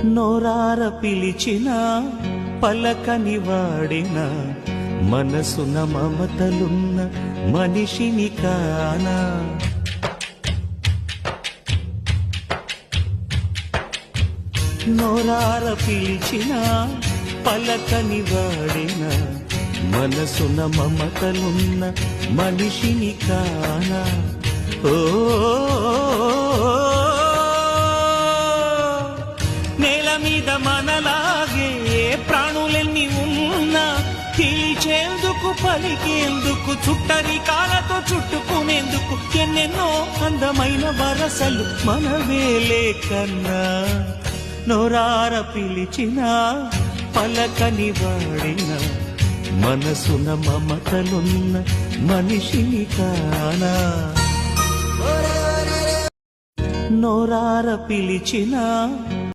నోరార పిలిచిన పలకని వాడిన మనసున మమతలున్న మనిషిని కానా. నోరార పిలిచిన పలకని వాడిన మనసున మమతలున్న మనిషిని కానా. ఓ నేల మీద మనలాగే ప్రాణులెన్ని ఉన్నా పీల్చేందుకు పలికేందుకు చుట్టరికాలతో చుట్టుకునేందుకు ఎన్నెన్నో అందమైన వరసలు మనవేలే కన్నా. నోరార పిలిచిన పలకని వాడిన మనసున మమతలున్న మనిషిని కానా. నోరార పిలిచిన